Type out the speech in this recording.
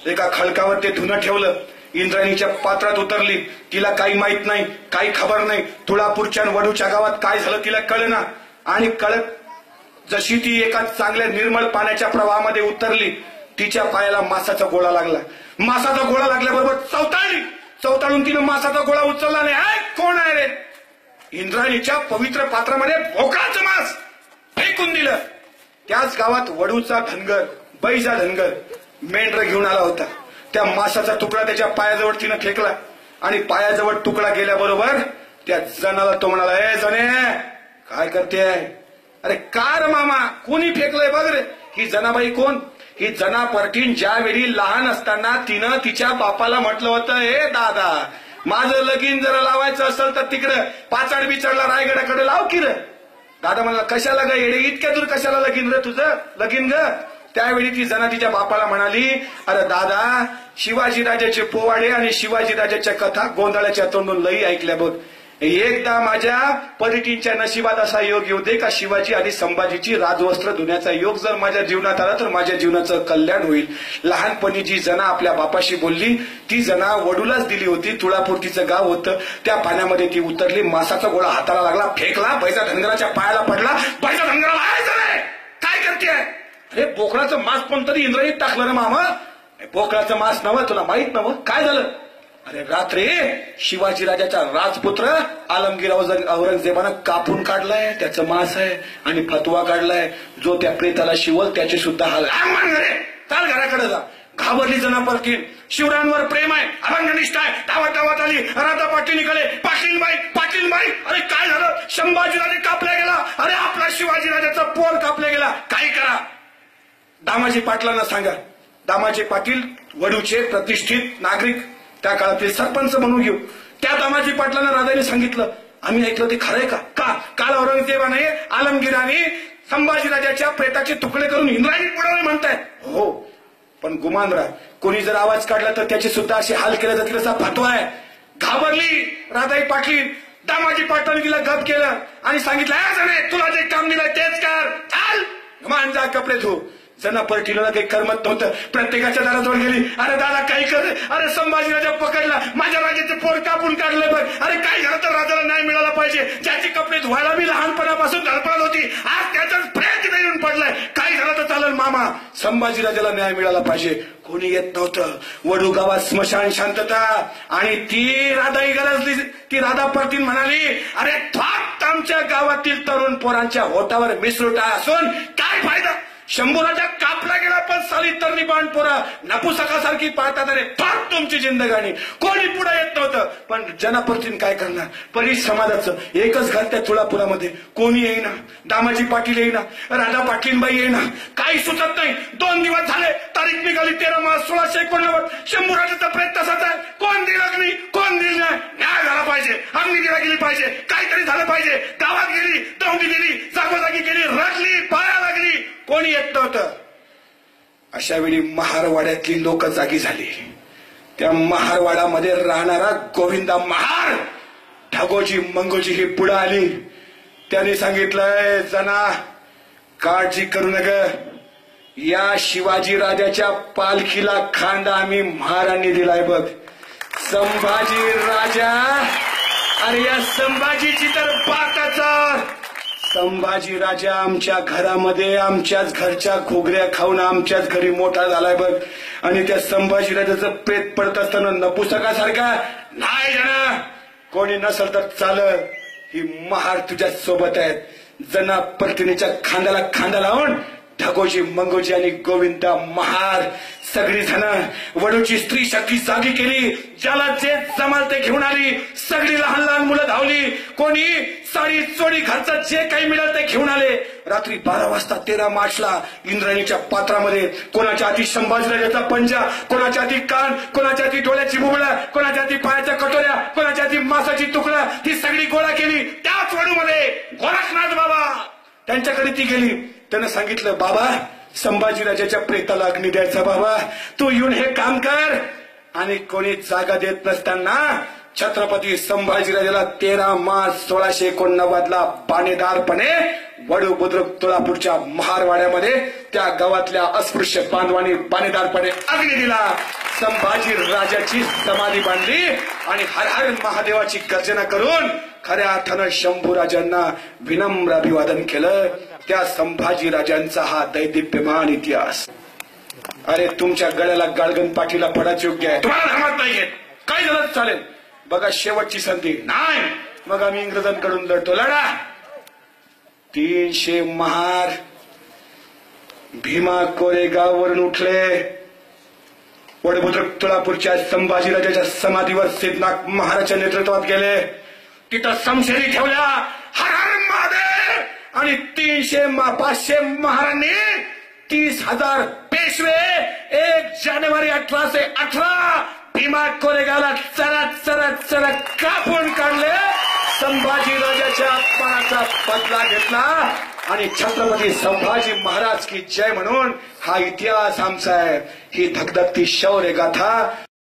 एका खडकावर ते धुणं ठेवलं. इंद्रायणीच्या पात्रात उतरली. तिला काही माहित नाही, काही खबर नाही. तुळापूरच्या वडूच्या गावात काय झालं तिला कळेना. आणि कळत जशी ती एका चांगल्या निर्मळ पाण्याच्या प्रवाहामध्ये उतरली, तिच्या पायाला मासाचा गोळा लागला. मासाचा गोळा लागल्याबरोबर चवताळली. चवताळून तिनं मासाचा गोळा उचलला नाही. कोण आहे रे? इंद्रायणीच्या पवित्र पात्रामध्ये भोकळाचं मांस फेकून दिलं. त्याच गावात वडूचा धनगर, बैजा धनगर मेंढर घेऊन आला होता. त्या मासाचा तुकडा त्याच्या पायाजवळ तिनं फेकला. आणि पायाजवळ तुकडा गेल्याबरोबर त्या जनाला तो म्हणाला, ए जने काय करते? अरे का रे मामा, कोणी फेकलंय बघ रे. ही जनाबाई कोण? ही जना परटीन ज्यावेळी लहान असताना तिनं तिच्या बापाला म्हटलं होतं, हे दादा माझं लगीन जरा लावायचं असेल तर तिकडं पाचाड बिचाडला रायगडाकडे लाव की रे. दादा म्हणला, कशाला ग येडे, इतक्या दूर कशाला लगीन रे तुझं? लगीन ग. त्यावेळी ती जना तिच्या बापाला म्हणाली, अरे दादा शिवाजीराजाचे पोवाडे आणि शिवाजीराजाच्या कथा गोंधळाच्या तोंडून लई ऐकल्या बघ. एकदा माझ्या परिटींच्या नशिबात असा योग येऊ दे का शिवाजी आणि संभाजीची राजवस्त्र धुण्याचा योग जर माझ्या जीवनात आला तर माझ्या जीवनाचं कल्याण होईल. लहानपणी जी जना आपल्या बापाशी बोलली ती जना वडूलाच दिली होती. तुळापूर तिचं गाव होतं. त्या पाण्यामध्ये ती उतरली. मासाचा गोळा हाताला लागला, फेकला. बैजा धनगराच्या पायाला पडला. बैजा धनगराला काय करते? अरे बोकडाचं मांस पण तरी इंद्रायणीत टाकलं ना मामा. बोकडाचं मांस नव्हतं, तुला माहित नव्हतं? काय झालं? अरे रात्री शिवाजीराजाचा राजपुत्र आलमगीर औरंगजेबानं कापून काढलाय. त्याचं मांस आहे आणि फतवा काढलाय. जो त्या प्रेताला शिवल त्याचे सुद्धा हाल. चाल घराकडे जा. घाबरली जना परकीन. शिवरायांवर प्रेम आहे, अभंगनिष्ठ आहे. धावत आली. राधा पाटील निघाले. पाटीलबाई अरे काय झालं? संभाजीराजे कापला गेला. अरे आपला शिवाजीराजाचा पोर कापला गेला. काय करा? दामाजी पाटलांना सांगा. दामाजी पाटील वडूचे प्रतिष्ठित नागरिक, त्या काळातील सरपंच म्हणून घेऊ. त्या दामाजी पाटलांना राजाने सांगितलं, आम्ही ऐकलं ते खरंय का? काल औरंगजेबाने आलमगीराने संभाजीराजाच्या प्रेताचे तुकडे करून इंद्रायणी बुडवले म्हणताय. हो, पण गुमान राहा, कोणी जर आवाज काढला तर त्याचे सुद्धा असे हाल केले जातील असा फतवा आहे. घाबरली राधाई पाटील. दामाजी पाटलांनी तिला गप केलं आणि सांगितलं, तुला जे काम दिलंय तेच कर. चाल मान जा, कपडे धु. जना परटीला काही करमत नव्हतं. प्रत्येकाच्या दाराजवळ गेली. अरे दादा काही कर. अरे संभाजीराजा पकडला. माझ्या राजाचे पोर कापून काढले बघ. अरे काय झालं तर राजाला न्याय मिळाला पाहिजे. ज्याची कपडे धुवायला मी लहानपणापासून धडपडत होती, आज त्याचाच प्रेत येऊन पडलाय. काय झालं तर चालेल मामा, संभाजीराजाला न्याय मिळाला पाहिजे. कोणी येत नव्हतं. वडू गावात स्मशान शांतता. आणि ती राधाई गरजली. ती राधा परतीन म्हणाली, अरे फक्त आमच्या गावातील तरुण पोरांच्या होटावर मिसरूटा असून काय फायदा? शंभूराजा कापला गेला पण साली तरणी बाण पोरा नपुसकासारखी पाहतात. अरे फार तुमची जिंदगाणी. कोणी पुढे येत नव्हतं. पण जनापरतीन काय करणार? परी समाजाचं एकच घर त्या तुळापुरामध्ये. कोणी येईना. दामाजी पाटील येईना. राधा पाटीलबाई येईना. काही सुचत नाही. 2 दिवस झाले. तारीख निघाली 13 मार्च 1689. शंभूराजाचा प्रेत तसाच आहे. कोण दिल अग्नी, कोण दिल नाही. न्याय झाला पाहिजे. अग्नी दिला गेली पाहिजे. काहीतरी झालं पाहिजे. गावात गेली, दौंडी दिली, जागोजागी गेली, रडली, पाया लागली. कोणी येत नव्हतं. अशा वेळी महारवाड्यातली लोक जागी झाली. त्या महारवाड्यामध्ये राहणारा गोविंदा महार, ढगोजी मंगोजी ही पुढे आली. त्याने सांगितलंय, जना काळजी करू नका. या शिवाजी राजाच्या पालखीला खांदा आम्ही महारांनी दिलाय बघ. संभाजी राजा. अरे या संभाजीची तर बाताचा. संभाजी राजा आमच्या घरामध्ये आमच्याच घरच्या घोगऱ्या खाऊन आमच्याच घरी मोठा झालाय बघ. आणि त्या संभाजी राजाचं प्रेत पडत असताना नपुसकासारखा नाही जना. कोणी नसल तर चाल. ही महार तुझ्या सोबत आहेत. जना परतिनीच्या खांद्याला खांदा लावून ढगोजी मंगोजी आणि गोविंदा महार सगळी जण वडूची स्त्री शक्ती जागी केली. ज्याला जे जमाल ते घेऊन आली. सगळी लहान लहान मुलं धावली. कोणी साडी चोडी घरचं जे काही मिळालं ते घेऊन आले. रात्री 12 वाजता 13 मार्चला इंद्रायणीच्या पात्रामध्ये कोणाच्या हाती संभाजीराजाचा पंजा, कोणाच्या हाती कान, कोणाच्या हाती डोळ्याची बुबळा, कोणाच्या हाती पायाच्या कटोऱ्या, कोणाच्या हाती मासाची तुकडा, ती सगळी गोळा केली. त्याच वडूमध्ये गोरखनाथ बाबा त्यांच्याकडे ती गेली. त्यानं सांगितलं, बाबा संभाजीराजाच्या प्रेताला अग्नी द्यायचा. बाबा तू येऊन हे काम कर. आणि कोणी जागा देत नसताना छत्रपती संभाजीराजाला 13 मार्च 1689 बाणेदारपणे वडू बुद्रुक तुळापूरच्या महारवाड्यामध्ये त्या गावातल्या अस्पृश्य बांधवांनी बाणेदारपणे अग्नी दिला. संभाजी राजाची समाधी बांधली आणि हर हर महादेवाची गर्जना करून खऱ्या अर्थानं शंभूराजांना विनम्र अभिवादन केलं. त्या संभाजी राजांचा हा दैदिप्यमान इतिहास. अरे तुमच्या गळ्याला गाळगन पाठीला पडायचे योग्य आहे. तुम्हाला धर्मात नाही घेत काय झालं चालेल. बघा शेवटची संधी नाही मग आम्ही इंग्रजांकडून लढतो. लढा. 300 महार भीमा कोरेगाववरून उठले. वडबुद्रुक तुळापूरच्या संभाजीराजाच्या समाधीवर सिद्धनाथ महाराजच्या नेतृत्वात गेले. तिथं समशेरी ठेवल्या. हर हर महादेव. आणि 500 महारांनी 30,000 पेशवे 1 जानेवारी 1818 भीमा कोरेगावला चरत चरत चरत कापून काढले. संभाजीराजाच्या अपमानाचा बदला घेतला आणि छत्रपती संभाजी महाराज की जय म्हणून हा इतिहास आमचा आहे. ही धगधगती शौर्य गाथा